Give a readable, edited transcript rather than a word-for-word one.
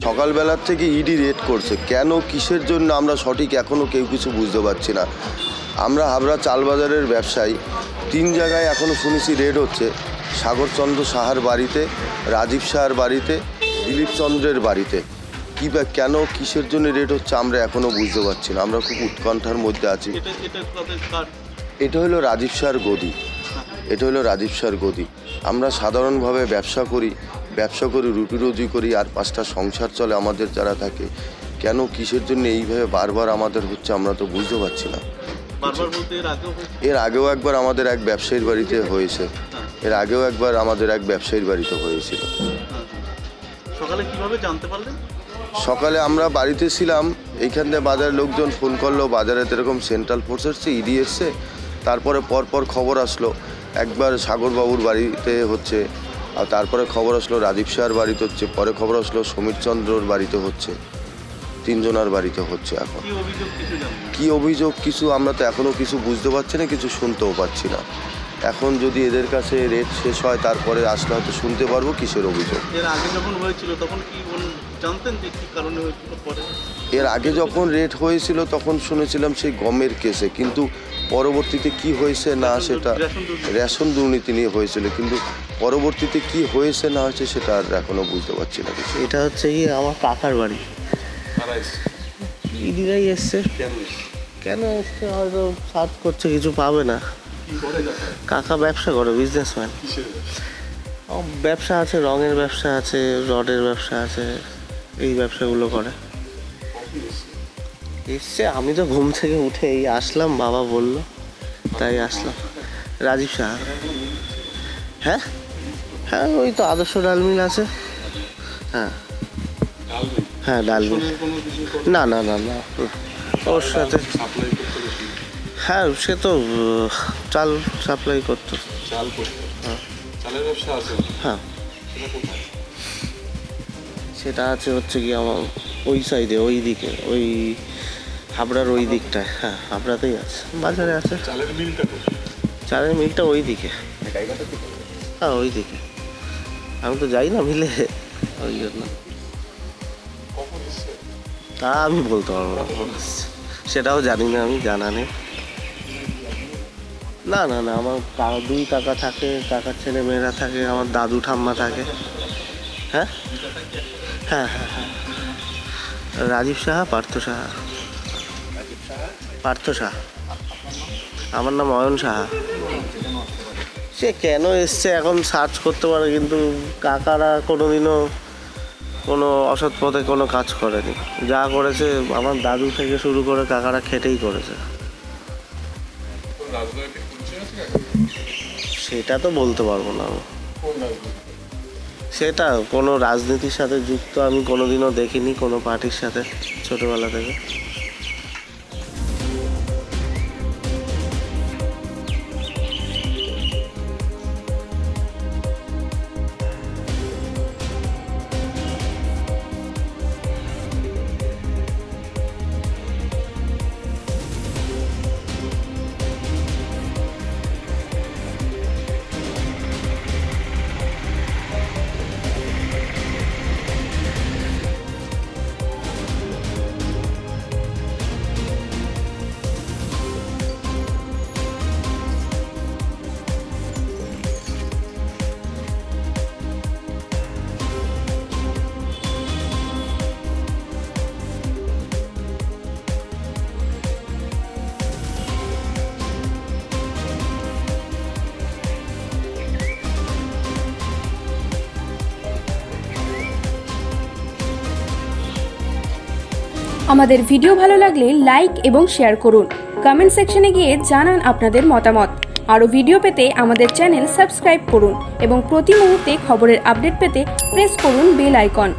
সকালবেলার থেকে ED red করছে, কেন কিসের জন্য আমরা সঠিক এখনও কেউ কিছু বুঝতে পারছি না। আমরা হাবড়া চালবাজারের ব্যবসায়ী, 3 জায়গায় এখনও শুনেছি রেড হচ্ছে, সাগরচন্দ্র সাহার বাড়িতে, রাজীব সাহার বাড়িতে, দিলীপ চন্দ্রের বাড়িতে। কী বা কেন কিসের জন্য রেড হচ্ছে আমরা এখনও বুঝতে পারছি না, আমরা খুব উৎকণ্ঠার মধ্যে আছি। এটা হলো রাজীব সাহার গদি, এটা হলো রাজীব সাহার গদি। আমরা সাধারণভাবে ব্যবসা করি রুটি রুজি করি, আর 5টা সংসার চলে আমাদের যারা থাকে। কেন কিসের জন্য এইভাবে বারবার আমাদের হচ্ছে আমরা তো বুঝতে পারছি না। এর আগেও একবার আমাদের এক ব্যবসায়ীর বাড়িতে হয়েছে, হয়েছিল। সকালে কিভাবে জানতে পারলেন? সকালে আমরা বাড়িতে ছিলাম, এইখান থেকে বাজারের লোকজন ফোন করলো, বাজারে এরকম সেন্ট্রাল ফোর্স এসছে, ইডি এসছে। তারপরে পরপর খবর আসলো, একবার সাগরবাবুর বাড়িতে হচ্ছে, আর তারপরে খবর আসলো রাজীব সাহার বাড়িতে হচ্ছে, পরে খবর আসলো সমীরচন্দ্রর বাড়িতে হচ্ছে, 3 জনের বাড়িতে হচ্ছে। এখন কি অভিযোগ কিছু আমরা তো এখনও কিছু বুঝতে পারছি না, কিছু শুনতেও পাচ্ছি না। এখন যদি এদের কাছে রেট শেষ হয় তারপরে আসলে হয়তো শুনতে পারবো কিসের অভিযোগ। এর আগে যখন হয়েছিল তখন কি জানতেন যে কী কারণে হয়েছিল? পরে এর আগে যখন রেট হয়েছিল তখন শুনেছিলাম সেই গমের কেসে, কিন্তু পরবর্তীতে কি হয়েছে না সেটা রেশন দুর্নীতি নিয়ে হয়েছিল, কিন্তু পরবর্তীতে কি হয়েছে না হয়েছে সেটা আর এখনো বুঝতে পারছি না কিছু। এটা হচ্ছে কি আমার কাকার বাড়ি, ইডিরাই এসছে। কেন এসছে হয়তো সার্চ করছে, কিছু পাবে না। কাকা ব্যবসা করে, বিজনেসম্যান। ব্যবসা আছে, রঙের ব্যবসা আছে, রডের ব্যবসা আছে, এই ব্যবসাগুলো করে। এসছে, আমি তো ঘুম থেকে উঠে এই আসলাম, বাবা বললো তাই আসলাম। রাজীব সাহা। হ্যাঁ হ্যাঁ, ওই তো আদর্শ ডাল মিল আছে। হ্যাঁ হ্যাঁ, ডাল মিল। না না না না, ওর সাথে হ্যাঁ, সে তো চাল সাপ্লাই করতো। হ্যাঁ, সেটা আছে হচ্ছে কি আমার ওই সাইডে, ওই দিকে, ওই হাবড়ার ওই দিকটায়। হ্যাঁ, হাবড়াতেই আছে, বাজারে আছে। চালের মিলটা ওই দিকে। হ্যাঁ, ওই দিকে। আমি তো যাই না মিলে, ওই জন্য। তা আমি বলতে পারবো না, সেটাও জানি না, আমি জানা নেই। না না না, আমার 2 কাকা থাকে, কাকার ছেলে মেয়েরা থাকে, আমার দাদু ঠাম্মা থাকে। হ্যাঁ হ্যাঁ হ্যাঁ হ্যাঁ, রাজীব সাহা, পার্থ সাহা। পার্থ সাহা। আমার নাম অয়ন সাহা। সে কেন এসছে এখন সার্চ করতে পারে, কিন্তু কাকারা কোনোদিনও কোনো অসৎ পথে কোনো কাজ করেনি। যা করেছে আমার দাদু থেকে শুরু করে কাকারা খেটেই করেছে। সেটা তো বলতে পারবো না আমি। সেটা কোনো রাজনীতির সাথে যুক্ত আমি কোনোদিনও দেখিনি, কোনো পার্টির সাথে, ছোটোবেলা থেকে। আমাদের ভিডিও ভালো লাগলে লাইক এবং শেয়ার করুন। কমেন্ট সেকশনে গিয়ে জানান আপনাদের মতামত। আরও ভিডিও পেতে আমাদের চ্যানেল সাবস্ক্রাইব করুন এবং প্রতি মুহূর্তে খবরের আপডেট পেতে প্রেস করুন বেল আইকন।